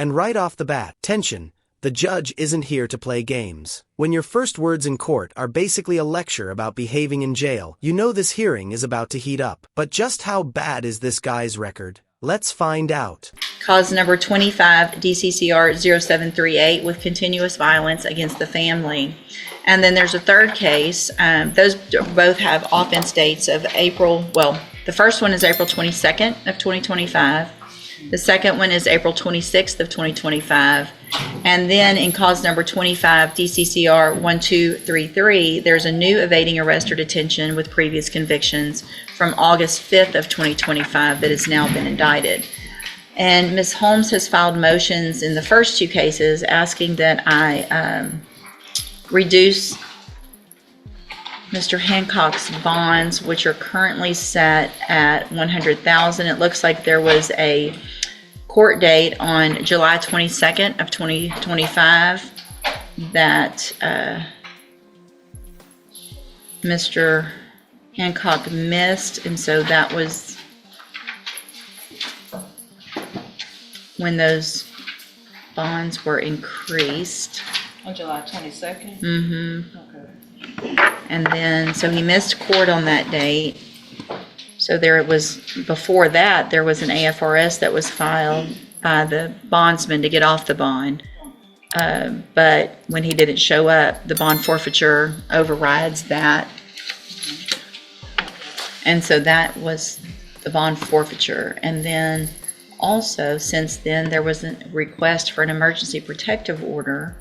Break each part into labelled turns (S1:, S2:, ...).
S1: And right off the bat, tension. The judge isn't here to play games. When your first words in court are basically a lecture about behaving in jail, you know this hearing is about to heat up. But just how bad is this guy's record? Let's find out.
S2: Cause number 25, DCCR 0738 with continuous violence against the family. And then there's a third case. Those both have offense dates of the first one is April 22nd of 2025. The second one is April 26th of 2025. And then in cause number 25, DCCR 1233, there's a new evading arrest or detention with previous convictions from August 5th of 2025 that has now been indicted. And Ms. Holmes has filed motions in the first two cases asking that I reduce Mr. Hancock's bonds, which are currently set at $100,000. It looks like there was a court date on July 22nd of 2025 that Mr. Hancock missed, and so that was when those bonds were increased.
S3: On July 22nd?
S2: Mm-hmm.
S3: Okay.
S2: And then, so he missed court on that date. So before that, there was an AFRS that was filed by the bondsman to get off the bond. But when he didn't show up, the bond forfeiture overrides that. And so that was the bond forfeiture. And then also, since then, there was a request for an emergency protective order.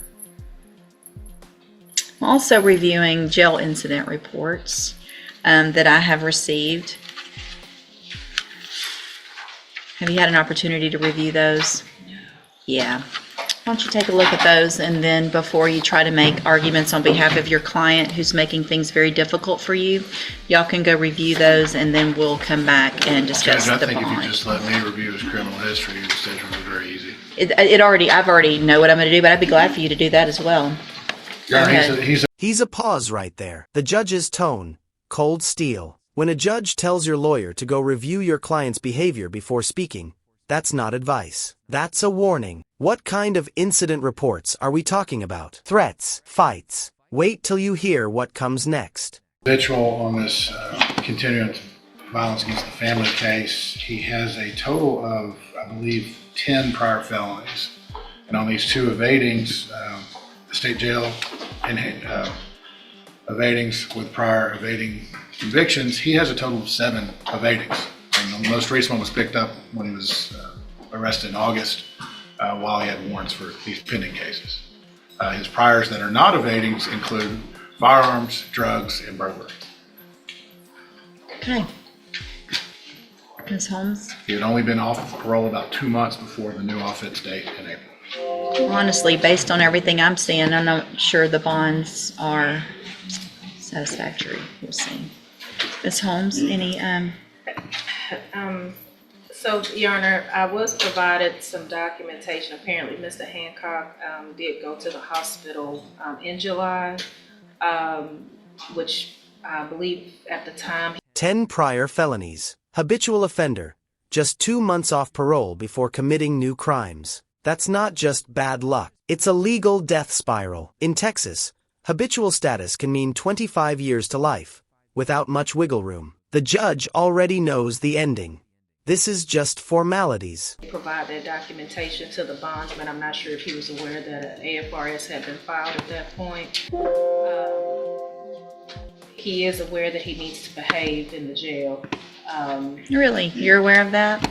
S2: I'm also reviewing jail incident reports that I have received. Have you had an opportunity to review those? Yeah. Why don't you take a look at those, and then before you try to make arguments on behalf of your client who's making things very difficult for you, y'all can go review those, and then we'll come back and discuss the bond.
S4: I think if you just let me review his criminal history, the decision was very easy.
S2: I've already know what I'm going to do, but I'd be glad for you to do that as well.
S1: He's a pause right there. The judge's tone, cold steel. When a judge tells your lawyer to go review your client's behavior before speaking, that's not advice. That's a warning. What kind of incident reports are we talking about? Threats, fights. Wait till you hear what comes next.
S4: Habitual on this continuing violence against the family case. He has a total of, I believe, 10 prior felonies. And on these two evadings, the state jail and evadings with prior evading convictions, he has a total of 7 evadings. And the most recent one was picked up when he was arrested in August while he had warrants for these pending cases. His priors that are not evadings include firearms, drugs, and burglary.
S2: Okay. Ms. Holmes?
S4: He had only been off of parole about 2 months before the new offense date in April.
S2: Honestly, based on everything I'm seeing, I'm not sure the bonds are satisfactory. We'll see. Ms. Holmes, any?
S3: So, Your Honor, I was provided some documentation. Apparently, Mr. Hancock did go to the hospital in July, which I believe at the time.
S1: 10 prior felonies. Habitual offender. Just 2 months off parole before committing new crimes. That's not just bad luck. It's a legal death spiral. In Texas, habitual status can mean 25 years to life, without much wiggle room. The judge already knows the ending. This is just formalities.
S3: Provide that documentation to the bondsman. I'm not sure if he was aware that an AFRS had been filed at that point. He is aware that he needs to behave in the jail.
S2: Really? You're aware of that?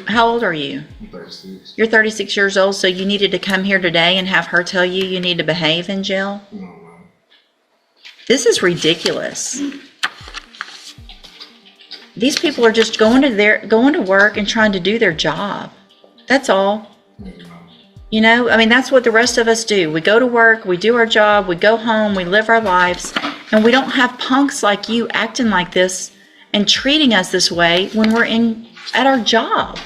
S2: How old are you?
S5: I'm 36.
S2: You're 36 years old, so you needed to come here today and have her tell you you need to behave in jail?
S5: No, ma'am.
S2: This is ridiculous. These people are just going to work and trying to do their job. That's all.
S5: Yes, ma'am.
S2: You know, I mean, that's what the rest of us do. We go to work, we do our job, we go home, we live our lives, and we don't have punks like you acting like this and treating us this way when we're at our job.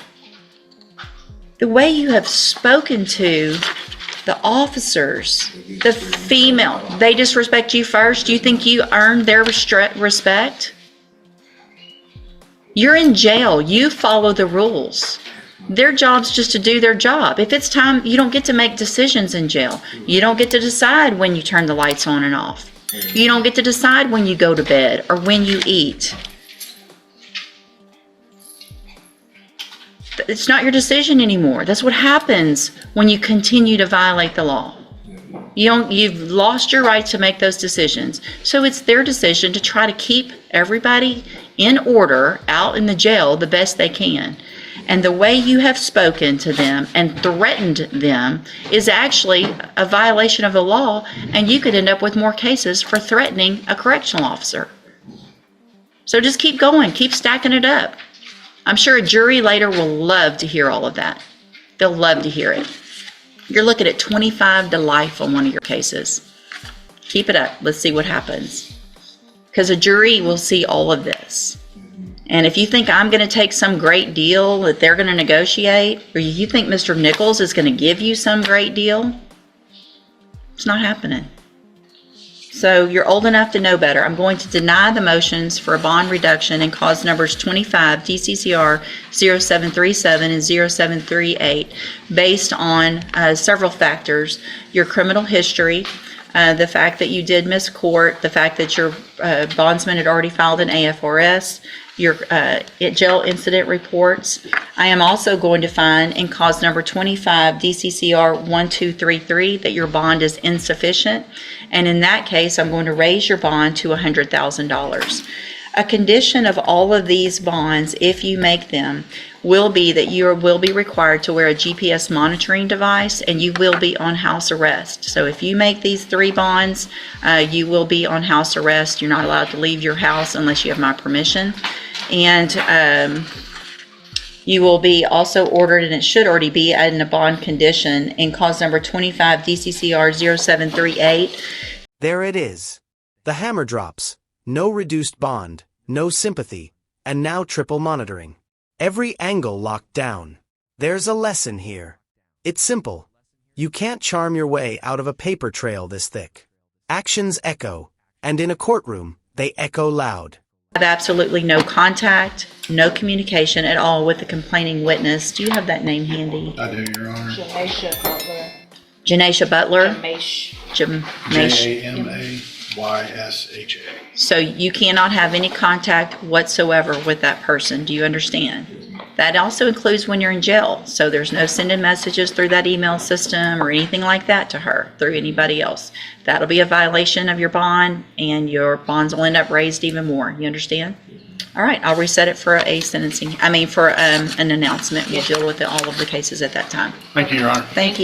S2: The way you have spoken to the officers, the female, they disrespect you first. You think you earned their respect? You're in jail. You follow the rules. Their job's just to do their job. If it's time, you don't get to make decisions in jail. You don't get to decide when you turn the lights on and off. You don't get to decide when you go to bed or when you eat. It's not your decision anymore. That's what happens when you continue to violate the law. You've lost your right to make those decisions. So it's their decision to try to keep everybody in order out in the jail the best they can. And the way you have spoken to them and threatened them is actually a violation of the law, and you could end up with more cases for threatening a correctional officer. So just keep going, keep stacking it up. I'm sure a jury later will love to hear all of that. They'll love to hear it. You're looking at 25 to life on one of your cases. Keep it up. Let's see what happens. Because a jury will see all of this. And if you think I'm going to take some great deal that they're going to negotiate, or you think Mr. Nichols is going to give you some great deal, it's not happening. So you're old enough to know better. I'm going to deny the motions for a bond reduction in cause numbers 25 DCCR 0737 and 0738 based on several factors: your criminal history, the fact that you did miss court, the fact that your bondsman had already filed an AFRS, your jail incident reports. I am also going to find in cause number 25 DCCR 1233 that your bond is insufficient, and in that case I'm going to raise your bond to $100,000. A condition of all of these bonds, if you make them, will be that you will be required to wear a GPS monitoring device, and you will be on house arrest. So if you make these 3 bonds, you will be on house arrest. You're not allowed to leave your house unless you have my permission. And you will be also ordered, and it should already be in a bond condition, in cause number 25 DCCR 0738.
S1: There it is. The hammer drops. No reduced bond, no sympathy, and now triple monitoring. Every angle locked down. There's a lesson here. It's simple. You can't charm your way out of a paper trail this thick. Actions echo, and in a courtroom, they echo loud.
S2: I have absolutely no contact, no communication at all with the complaining witness. Do you have that name handy?
S4: I do, Your Honor.
S3: Janaisha Butler.
S2: Janaisha Butler?
S3: Jamaisha.
S4: Jamasha.
S2: So you cannot have any contact whatsoever with that person. Do you understand? That also includes when you're in jail. So there's no sending messages through that email system or anything like that to her through anybody else. That'll be a violation of your bond, and your bonds will end up raised even more. You understand? All right, I'll reset it for for an announcement. We'll deal with all of the cases at that time.
S4: Thank you, Your Honor.
S2: Thank you.